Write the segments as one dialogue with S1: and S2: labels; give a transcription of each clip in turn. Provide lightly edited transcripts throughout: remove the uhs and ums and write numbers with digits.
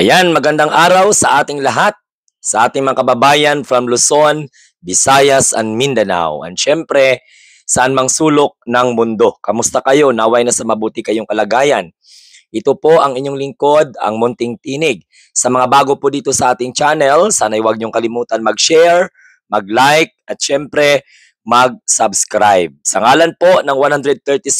S1: Ayan, magandang araw sa ating lahat, sa ating mga kababayan from Luzon, Visayas, and Mindanao. And syempre, saan mang sulok ng mundo. Kamusta kayo? Naway na sa mabuti kayong kalagayan. Ito po ang inyong lingkod, ang Munting Tinig. Sa mga bago po dito sa ating channel, sana'y huwag niyong kalimutan mag-share, mag-like, at syempre, mag-subscribe. Sa ngalan po ng 137,000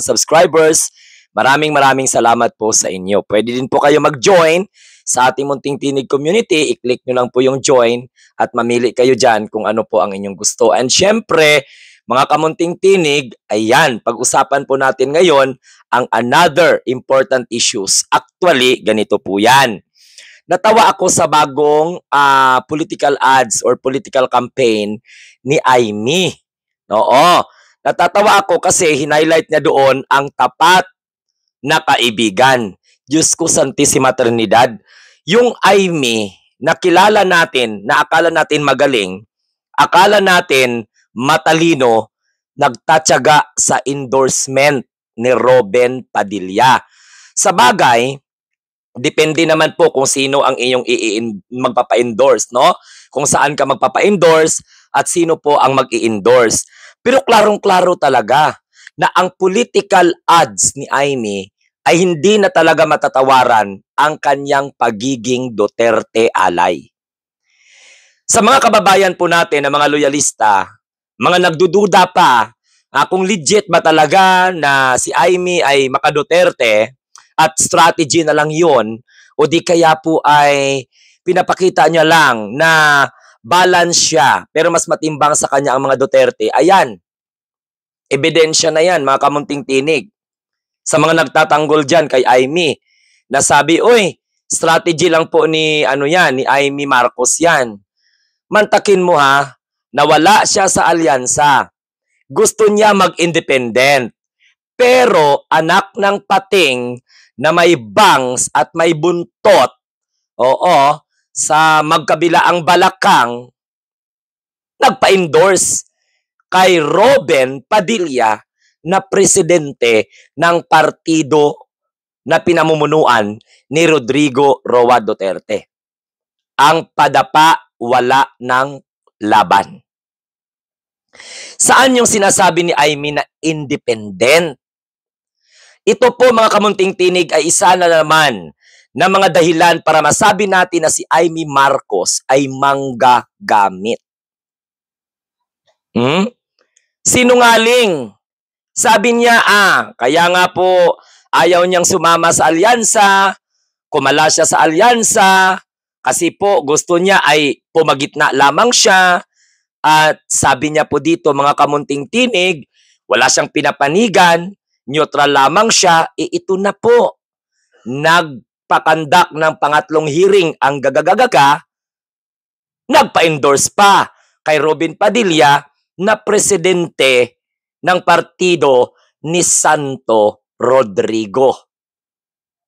S1: subscribers, maraming salamat po sa inyo. Pwede din po kayo mag-join sa ating Munting Tinig community. I-click nyo lang po yung join at mamili kayo dyan kung ano po ang inyong gusto. And syempre, mga kamunting tinig, ayan, pag-usapan po natin ngayon ang another important issues. Actually, ganito po yan. Natawa ako sa bagong political ads or political campaign ni Aimee. Oo, natatawa ako kasi hinighlight niya doon ang tapat na kaibigan. Diyos ko, Santissima Trinidad. Yung Aimee na kilala natin, na akala natin magaling, akala natin matalino, nagtatyaga sa endorsement ni Robin Padilla. Sa bagay, depende naman po kung sino ang iyong magpapa-endorse, no? Kung saan ka magpapa-endorse at sino po ang mag-i-endorse. Pero klarong-klaro talaga na ang political ads ni Aimee ay hindi na talaga matatawaran ang kanyang pagiging Duterte alay. Sa mga kababayan po natin na mga loyalista, mga nagdududa pa kung legit ba talaga na si Aimee ay maka-Duterte at strategy na lang yun o di kaya po ay pinapakita niya lang na balance siya pero mas matimbang sa kanya ang mga Duterte. Ayan, ebidensya na yan mga kamunting tinig. Sa mga nagtatanggol dyan kay Aimee na sabi, oy, strategy lang po ni, ni Aimee Marcos yan. Mantakin mo ha, nawala siya sa alyansa. Gusto niya mag-independent. Pero anak ng pating na may bangs at may buntot, oo, sa magkabilaang balakang, nagpa-endorse kay Robin Padilla na presidente ng partido na pinamumunuan ni Rodrigo Roa Duterte. Ang padapa, wala ng laban. Saan yung sinasabi ni Aimee na independent? Ito po mga kamunting tinig ay isa na naman na mga dahilan para masabi natin na si Aimee Marcos ay manggagamit. Sinungaling. Sabi niya, kaya nga po ayaw niyang sumama sa alyansa, kumala siya sa alyansa, kasi po gusto niya ay pumagitna lamang siya. At sabi niya po dito mga kamunting tinig, wala siyang pinapanigan, neutral lamang siya, ito na po. Nagpakandak ng pangatlong hearing ang gagagagaga, nagpa-endorse pa kay Robin Padilla na presidente ng partido ni Santo Rodrigo.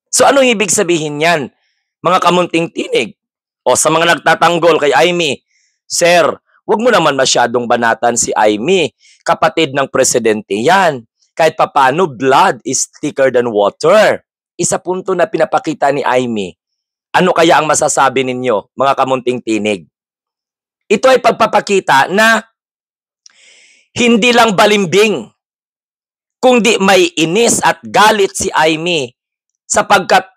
S1: So anong ibig sabihin yan, mga kamunting tinig? O sa mga nagtatanggol kay Aimee, Sir, wag mo naman masyadong banatan si Aimee. Kapatid ng presidente yan. Kahit papano, blood is thicker than water. Isa punto na pinapakita ni Aimee. Ano kaya ang masasabi ninyo, mga kamunting tinig? Ito ay pagpapakita na hindi lang balimbing, kundi may inis at galit si Aimee sapagkat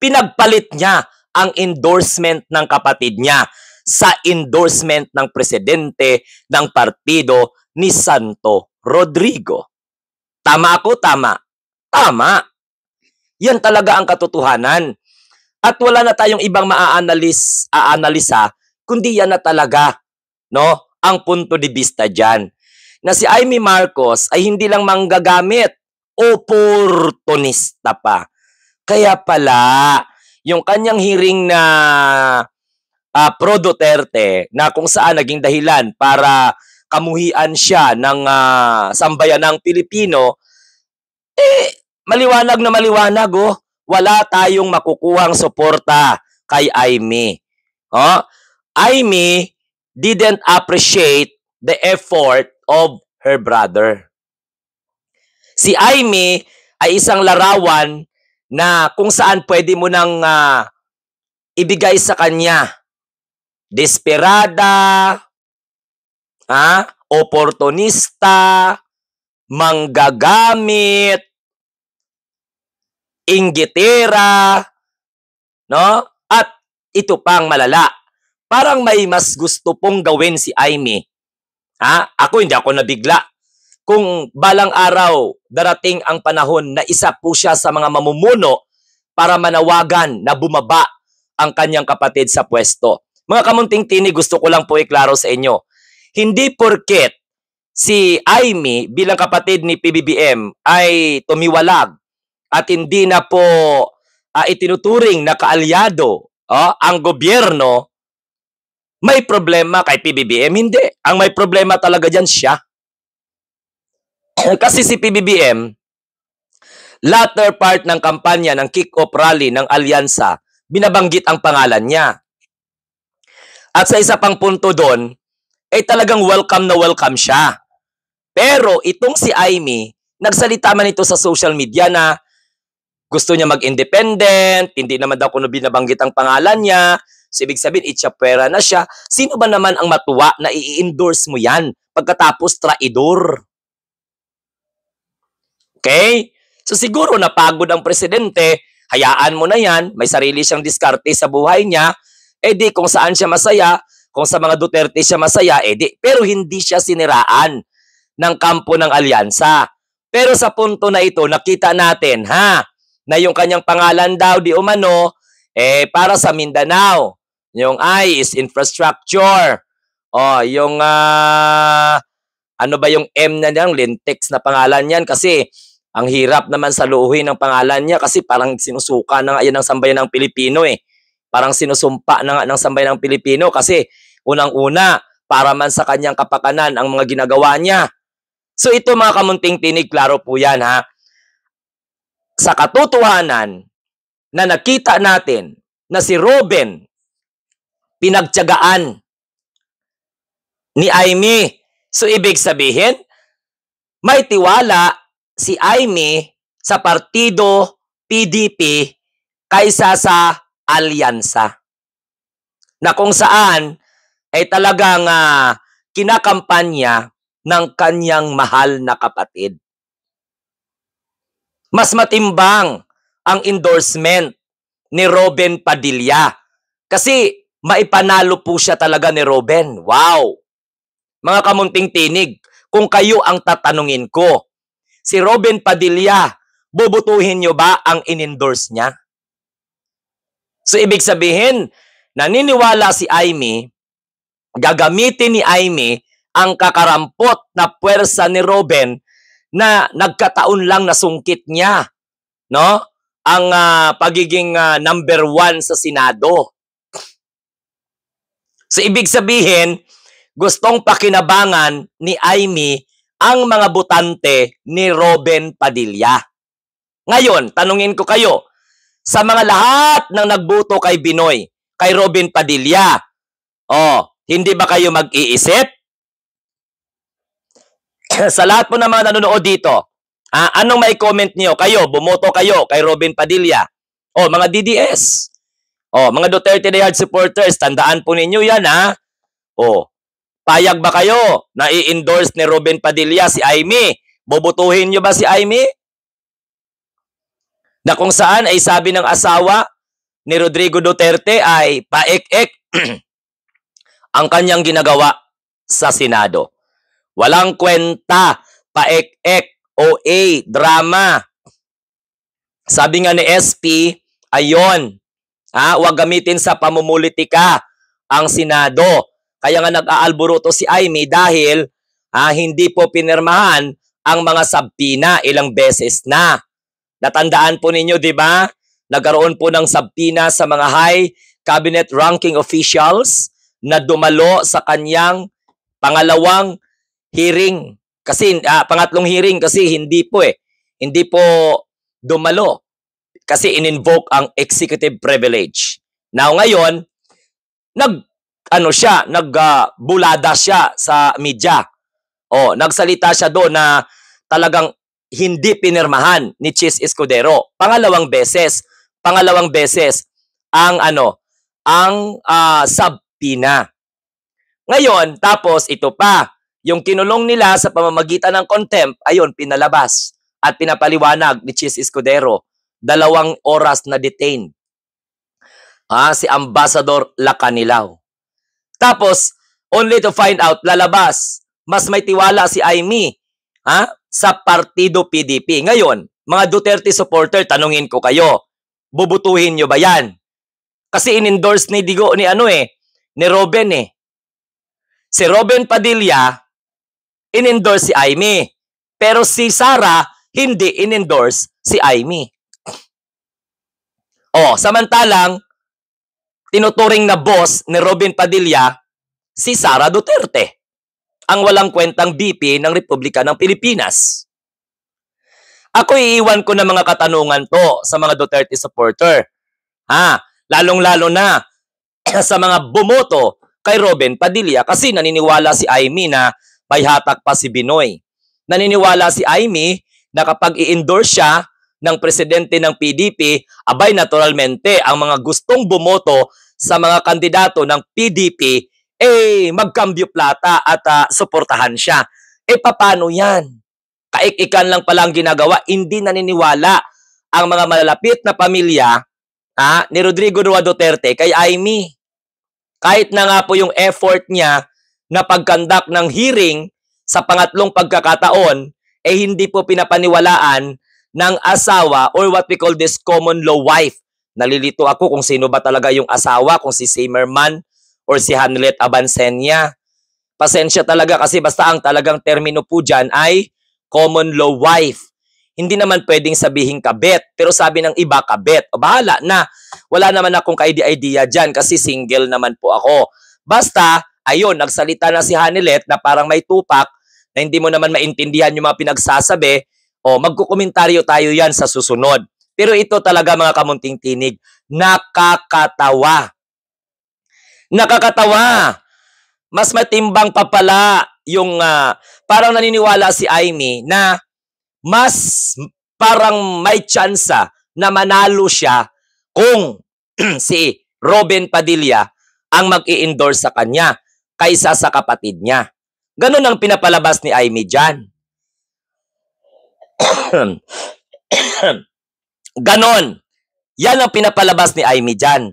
S1: pinagpalit niya ang endorsement ng kapatid niya sa endorsement ng presidente ng partido ni Santo Rodrigo. Tama ako, tama. Tama. Yan talaga ang katotohanan. At wala na tayong ibang aanalisa, kundi yan na talaga, no? Ang punto de vista dyan. Na si Aimee Marcos ay hindi lang manggagamit, oportunista pa. Kaya pala, yung kanyang hearing na pro Duterte na kung saan naging dahilan para kamuhian siya ng sambayanang Pilipino, maliwanag na maliwanag, wala tayong makukuhang suporta kay Aimee. Aimee didn't appreciate the effort of her brother. Si Aimee ay isang larawan na kung saan pwede mo nang ibigay sa kanya. Desperada, oportunista, manggagamit, inggitera, no? At ito pang malala. Parang may mas gusto pong gawin si Aimee. Ako hindi ako nabigla. Kung balang araw darating ang panahon na isa po siya sa mga mamumuno para manawagan na bumaba ang kanyang kapatid sa pwesto. Mga kamunting tinig, gusto ko lang po iklaro sa inyo. Hindi porket si Aimee bilang kapatid ni PBBM ay tumiwalag at hindi na po itinuturing na kaalyado ang gobyerno, may problema kay PBBM. Hindi. Ang may problema talaga dyan siya. Kasi si PBBM, latter part ng kampanya ng kick-off rally ng alyansa, binabanggit ang pangalan niya. At sa isa pang punto doon, ay talagang welcome na welcome siya. Pero itong si Aimee, nagsalita man ito sa social media na gusto niya mag-independent, hindi naman daw kuno binabanggit ang pangalan niya, so ibig sabihin, itchapwera na siya. Sino ba naman ang matuwa na i-endorse mo yan pagkatapos traidor? Okay? So siguro napagod ang presidente, hayaan mo na yan, may sarili siyang diskarte sa buhay niya, di kung saan siya masaya, kung sa mga Duterte siya masaya, di. Pero hindi siya siniraan ng kampo ng alyansa. Pero sa punto na ito, nakita natin, na yung kanyang pangalan daw di umano, para sa Mindanao. Yung I is infrastructure. Yung, ano ba yung M na yan? Lintex na pangalan yan kasi ang hirap naman saluhin ng pangalan niya kasi parang sinusuka na nga yan ng sambayan ng Pilipino Parang sinusumpa na nga ng sambayan ng Pilipino kasi unang-una, para man sa kanyang kapakanan ang mga ginagawa niya. So ito mga kamunting tinig, klaro po yan Sa katotohanan na nakita natin na si Robin pinagtiyagaan ni Aimee. So ibig sabihin, may tiwala si Aimee sa partido PDP kaysa sa alyansa. Na kung saan ay talagang kinakampanya ng kanyang mahal na kapatid. Mas matimbang ang endorsement ni Robin Padilla kasi maipanalo po siya talaga ni Robin. Wow! Mga kamunting tinig, kung kayo ang tatanungin ko, si Robin Padilla, bubutuhin nyo ba ang in-endorse niya? So ibig sabihin, naniniwala si Aimee, gagamitin ni Aimee ang kakarampot na puwersa ni Robin na nagkataon lang nasungkit niya, no? Ang pagiging number 1 sa Senado. So ibig sabihin, gustong pakinabangan ni Aimee ang mga botante ni Robin Padilla. Ngayon, tanungin ko kayo, sa mga lahat ng nagboto kay Binoy, kay Robin Padilla, hindi ba kayo mag-iisip? Sa lahat po ng mga nanonood dito, anong may comment niyo? Kayo, bumoto kayo kay Robin Padilla. Mga DDS. Mga Duterte Diehard supporters, tandaan po ninyo yan, payag ba kayo na i-endorse ni Robin Padilla si Aimee? Bobotohin nyo ba si Aimee? Na kung saan ay sabi ng asawa ni Rodrigo Duterte ay paek-ek ang kanyang ginagawa sa Senado. Walang kwenta, paek-ek, OA, drama. Sabi nga ni SP, ayon, huwag gamitin sa pamumulitika ang Senado. Kaya nga nag-aalburuto si Aimee dahil hindi po pinirmahan ang mga sabpina ilang beses na. Natandaan po ninyo, di ba? Nagkaroon po ng sabpina sa mga high cabinet ranking officials na dumalo sa kanyang pangalawang hearing. Kasi pangatlong hearing kasi hindi po dumalo kasi in-invoke ang executive privilege. Now ngayon, nagbulada siya sa media. Nagsalita siya doon na talagang hindi pinirmahan ni Chis Escudero. Pangalawang beses ang ang subpoena. Ngayon, tapos ito pa, yung kinulong nila sa pamamagitan ng contempt, ayun, pinalabas at pinapaliwanag ni Chis Escudero. 2 oras na detained. Si Ambassador Lacanilaw. Tapos, only to find out, lalabas, mas may tiwala si Aimee sa partido PDP. Ngayon, mga Duterte supporter, tanungin ko kayo, bubutuhin nyo ba yan? Kasi in-endorse ni ni Robin Si Robin Padilla, in-endorse si Aimee. Pero si Sara, hindi in-endorse si Aimee. Samantalang, tinuturing na boss ni Robin Padilla, si Sara Duterte, ang walang kwentang VP ng Republika ng Pilipinas. Ako iiwan ko ng mga katanungan to sa mga Duterte supporter. Lalong-lalo na sa mga bumoto kay Robin Padilla kasi naniniwala si Aimee na may hatak pa si Binoy. Naniniwala si Aimee na kapag i-endorse siya ng presidente ng PDP, abay naturalmente ang mga gustong bumoto sa mga kandidato ng PDP magkambyo plata at suportahan siya. Paano yan? Kaikikan lang pala ang ginagawa, hindi naniniwala ang mga malalapit na pamilya ni Rodrigo Roa Duterte kay Aimee. Kahit na nga po yung effort niya na pag-conduct ng hearing sa pangatlong pagkakataon, hindi po pinapaniwalaan ng asawa or what we call this common law wife. Nalilito ako kung sino ba talaga yung asawa, kung si Zimmerman or si Hanlet Abansenia. Pasensya talaga kasi basta ang talagang termino po dyan ay common law wife. Hindi naman pwedeng sabihin kabet, pero sabi ng iba kabet. Bahala na. Wala naman akong ka-idea dyan kasi single naman po ako. Basta, ayun, nagsalita na si Hanilet na parang may tupak na hindi mo naman maintindihan yung mga pinagsasabi. Magkukomentaryo tayo yan sa susunod. Pero ito talaga mga kamunting tinig, nakakatawa. Nakakatawa. Mas matimbang pa pala yung parang naniniwala si Aimee na mas parang may tsansa na manalo siya kung si Robin Padilla ang mag-i-endorse sa kanya kaysa sa kapatid niya. Ganun ang pinapalabas ni Aimee dyan. Ganon. Yan ang pinapalabas ni Aimee dyan.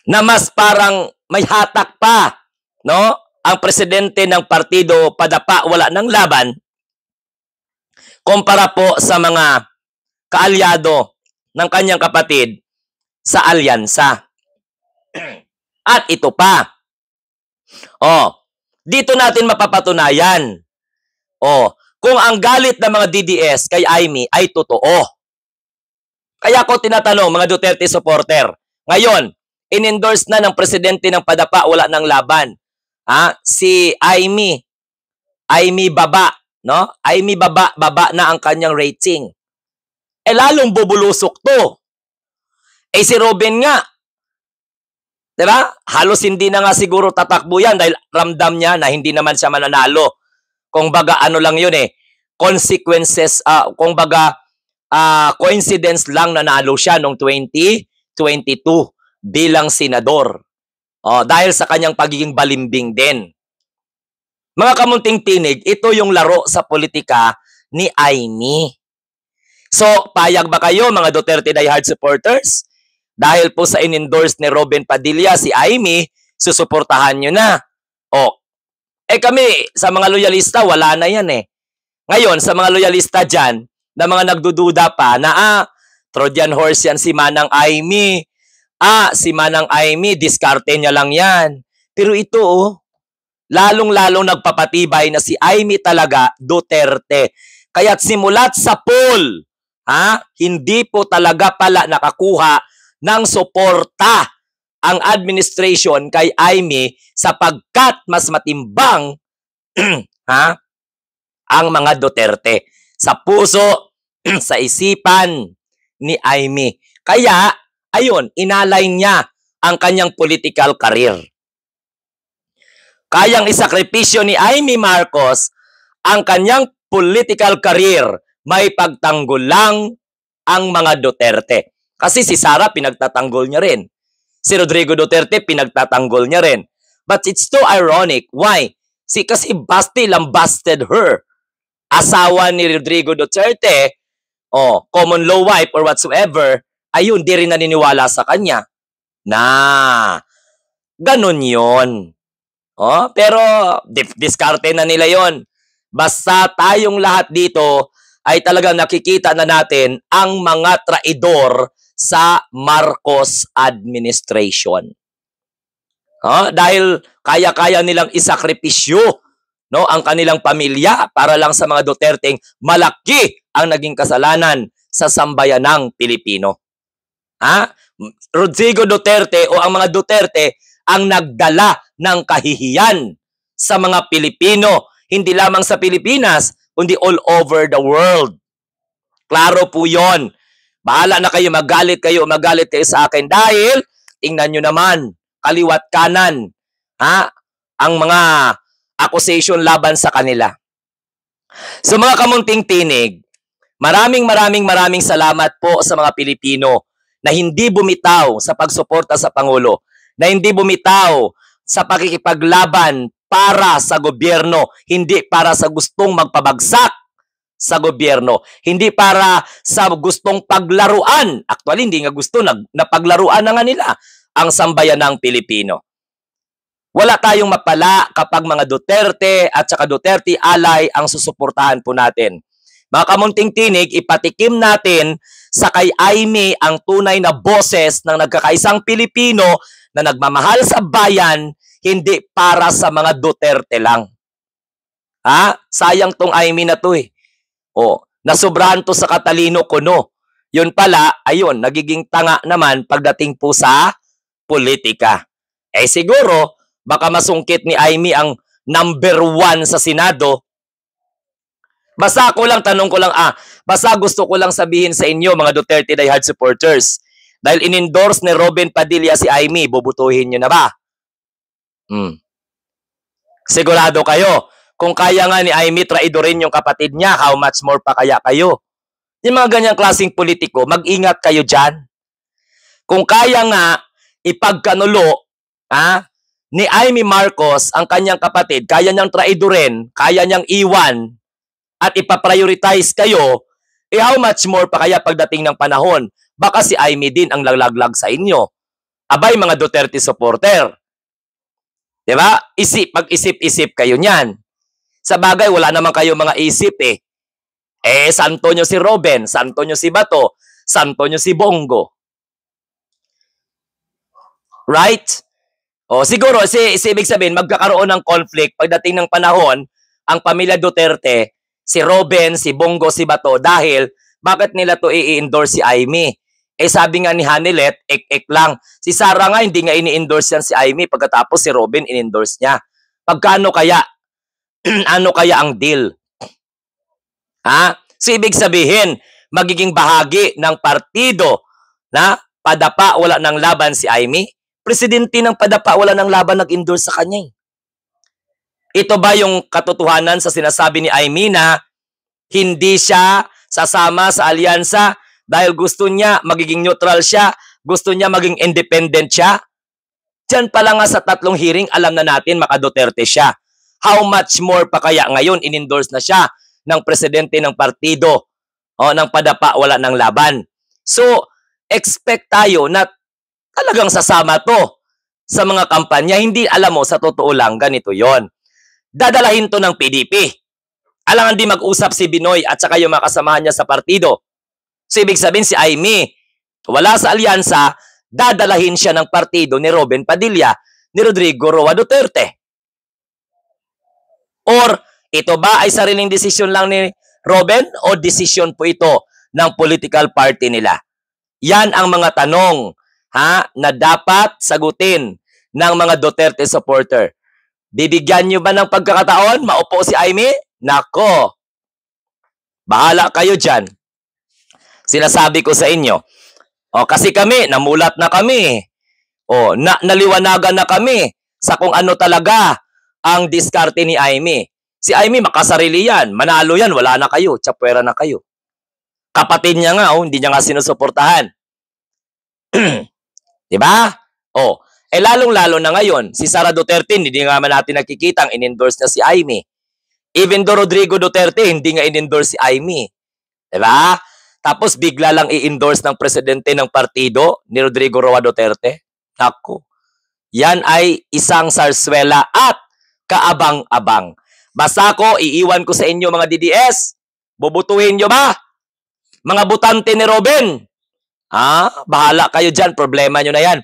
S1: Na mas parang may hatak pa, no? Ang presidente ng partido Padapa wala ng laban kumpara po sa mga kaalyado ng kanyang kapatid sa alyansa. At ito pa. Dito natin mapapatunayan. Kung ang galit ng mga DDS kay Aimee ay totoo. Kaya ko tinatanong mga Duterte supporter, ngayon, in-endorse na ng presidente ng Padapa, wala ng laban. Si Aimee baba, no? Aimee baba na ang kanyang rating. Lalong bubulusok to. Si Robin nga, diba? Halos hindi na nga siguro tatakbo yan dahil ramdam niya na hindi naman siya mananalo. Kung baga ano lang yun consequences, kung baga coincidence lang nanalo siya noong 2022 bilang senador. Dahil sa kanyang pagiging balimbing din. Mga kamunting tinig, ito yung laro sa politika ni Aimee. So, payag ba kayo mga Duterte diehard supporters? Dahil po sa in-endorse ni Robin Padilla si Aimee, susuportahan nyo na. Kami, sa mga loyalista, wala na yan Ngayon, sa mga loyalista dyan, na mga nagdududa pa na Trojan horse yan si Manang Aimee. Si Manang Aimee, diskarte niya lang yan. Pero ito, lalong-lalong nagpapatibay na si Aimee talaga Duterte. Kaya't simulat sa poll, hindi po talaga pala nakakuha ng suporta ang administration kay Aimee sapagkat mas matimbang ang mga Duterte sa puso, sa isipan ni Aimee. Kaya, ayun, inalay niya ang kanyang political career. Kayang isakripisyo ni Aimee Marcos ang kanyang political career, may pagtanggol lang ang mga Duterte. Kasi si Sara pinagtatanggol niya rin. Si Rodrigo Duterte, pinagtatanggol niya rin. But it's so ironic. Why? Kasi Basti lambasted her. Asawa ni Rodrigo Duterte, common law wife or whatsoever, ayun, di rin naniniwala sa kanya. Na, ganun yun. Pero, diskarte na nila yon. Basta tayong lahat dito ay talagang nakikita na natin ang mga traidor sa Marcos administration. Dahil kaya-kaya nilang isakripisyo, no, ang kanilang pamilya para lang sa mga Duterteng malaki ang naging kasalanan sa sambayanang Pilipino. Rodrigo Duterte o ang mga Duterte ang nagdala ng kahihiyan sa mga Pilipino, hindi lamang sa Pilipinas, kundi all over the world. Klaro po yon. Bahala na kayo, magalit kayo sa akin dahil tingnan nyo naman, kaliwat kanan, ang mga accusation laban sa kanila. So mga kamunting tinig, maraming salamat po sa mga Pilipino na hindi bumitaw sa pagsuporta sa Pangulo, na hindi bumitaw sa pakikipaglaban para sa gobyerno, hindi para sa gustong magpabagsak sa gobyerno, hindi para sa gustong paglaruan. Actually, hindi nga gusto, napaglaruan na nga nila ang sambayanang Pilipino. Wala tayong mapala kapag mga Duterte at saka Duterte alay ang susuportahan po natin. Mga kamunting tinig, ipatikim natin sa kay Aimee ang tunay na boses ng nagkakaisang Pilipino na nagmamahal sa bayan, hindi para sa mga Duterte lang. Sayang tong Aimee na to eh. Nasobrahan to sa katalino kuno. Yun pala, ayun, nagiging tanga naman pagdating po sa politika. Siguro, baka masungkit ni Aimee ang number 1 sa Senado. Basta gusto ko lang sabihin sa inyo, mga Duterte diehard supporters, dahil in-endorse ni Robin Padilla si Aimee, bubutuhin nyo na ba? Sigurado kayo, kung kaya nga ni Aimee traidorin yung kapatid niya, how much more pa kaya kayo? Yung mga ganyang klaseng politiko, mag-ingat kayo dyan. Kung kaya nga ipagkanulo ni Aimee Marcos ang kanyang kapatid, kaya niyang traidorin, kaya niyang iwan, at ipaprioritize kayo, how much more pa kaya pagdating ng panahon? Baka si Aimee din ang lalaglag sa inyo. Abay, mga Duterte supporter. Diba? Pag-isip-isip kayo niyan. Sa bagay, wala naman kayo mga isip eh. Santo nyo si Robin, santo nyo si Bato, santo nyo si Bongo. Right? Siguro, ibig sabihin, magkakaroon ng conflict pagdating ng panahon, ang pamilya Duterte, si Robin, si Bongo, si Bato, dahil bakit nila to i-endorse si Aimee? Sabi nga ni Hanilet, ek lang. Si Sara nga, hindi nga ini-endorse yan si Aimee, pagkatapos si Robin in-endorse niya. Pagkano kaya? Ano kaya ang deal? So, ibig sabihin, magiging bahagi ng partido na padapa wala ng laban si Aimee. Presidente ng padapa wala ng laban nag-endorse sa kanya. Ito ba yung katotohanan sa sinasabi ni Aimee na hindi siya sasama sa alyansa dahil gusto niya magiging neutral siya, gusto niya maging independent siya? Diyan pa lang nga sa 3 hearing, alam na natin maka-Duterte siya. How much more pa kaya ngayon in-endorse na siya ng presidente ng partido ng padapa wala ng laban. So, expect tayo na talagang sasama to sa mga kampanya. Hindi, alam mo, sa totoo lang, ganito yon. Dadalahin to ng PDP. Alangan di mag-usap si Binoy at saka yung mga kasamahan niya sa partido. So, ibig sabihin si Aimee, wala sa alyansa, dadalahin siya ng partido ni Robin Padilla, ni Rodrigo Roa Duterte. Or, ito ba ay sariling desisyon lang ni Robin o desisyon po ito ng political party nila? Yan ang mga tanong na dapat sagutin ng mga Duterte supporter. Bibigyan nyo ba ng pagkakataon? Maupo si Aimee? Nako, bahala kayo dyan. Sinasabi ko sa inyo, kasi kami, namulat na kami. Naliwanagan na kami sa kung ano talaga ang diskarte ni Aimee. Si Aimee, makasarili yan. Manalo yan, wala na kayo. Tsapwera na kayo. Kapatid niya nga, hindi niya nga sinusuportahan. Diba? Oh, lalong-lalo na ngayon, si Sara Duterte, hindi nga man natin nakikita ang in-endorse na si Amy. Even do Rodrigo Duterte, hindi nga in-endorse si Amy. Diba? Tapos bigla lang i-endorse ng presidente ng partido ni Rodrigo Roa Duterte. Naku. Yan ay isang sarswela at kaabang-abang. Basta ko, iiwan ko sa inyo mga DDS. Bubutuhin nyo ba? Mga butante ni Robin. Bahala kayo dyan. Problema nyo na yan.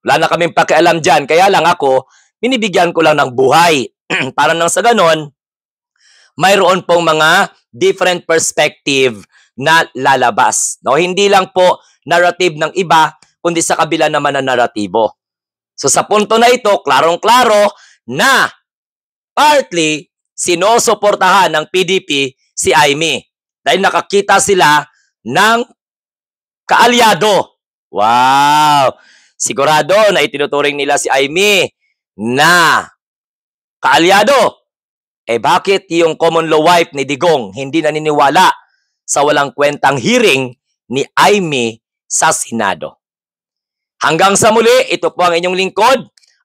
S1: Wala na kaming pakialam dyan. Kaya lang ako, binibigyan ko lang ng buhay. Para nang sa ganon, mayroon pong mga different perspective na lalabas. No? Hindi lang po narrative ng iba, kundi sa kabila naman ng naratibo. So sa punto na ito, klarong-klaro na partly sinusuportahan ng PDP si Amy. Dahil nakakita sila ng kaalyado. Wow! Sigurado na itinuturing nila si Amy na kaalyado. Bakit yung common law wife ni Digong hindi naniniwala sa walang kwentang hearing ni Amy sa Senado? Hanggang sa muli, ito po ang inyong lingkod,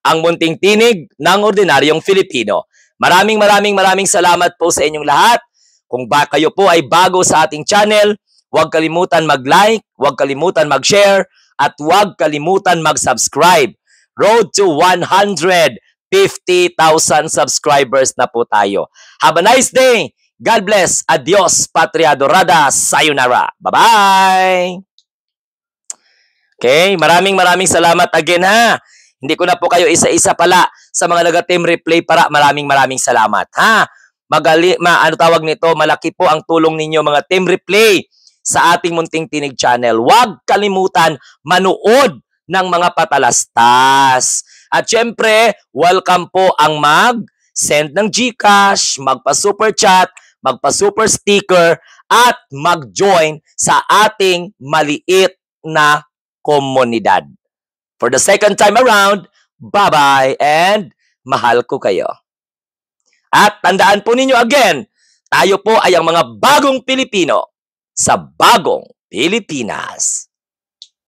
S1: ang munting tinig ng ordinaryong Filipino. Maraming salamat po sa inyong lahat. Kung kayo po ay bago sa ating channel, huwag kalimutan mag-like, huwag kalimutan mag-share, at huwag kalimutan mag-subscribe. Road to 150,000 subscribers na po tayo. Have a nice day. God bless. Adios, Patria Dorada. Sayonara. Bye-bye. Okay, maraming salamat again ha. Hindi ko na po kayo isa-isa pala sa mga nag-team replay para maraming salamat ha. Tawag nito, malaki po ang tulong ninyo mga team replay sa ating Munting Tinig channel. Huwag kalimutan manood ng mga patalastas. At syempre, welcome po ang mag-send ng GCash, magpa-super chat, magpa-super sticker, at mag-join sa ating maliit na komunidad. For the second time around, bye-bye and mahal ko kayo. At tandaan po ninyo again, tayo po ay ang mga bagong Pilipino sa bagong Pilipinas.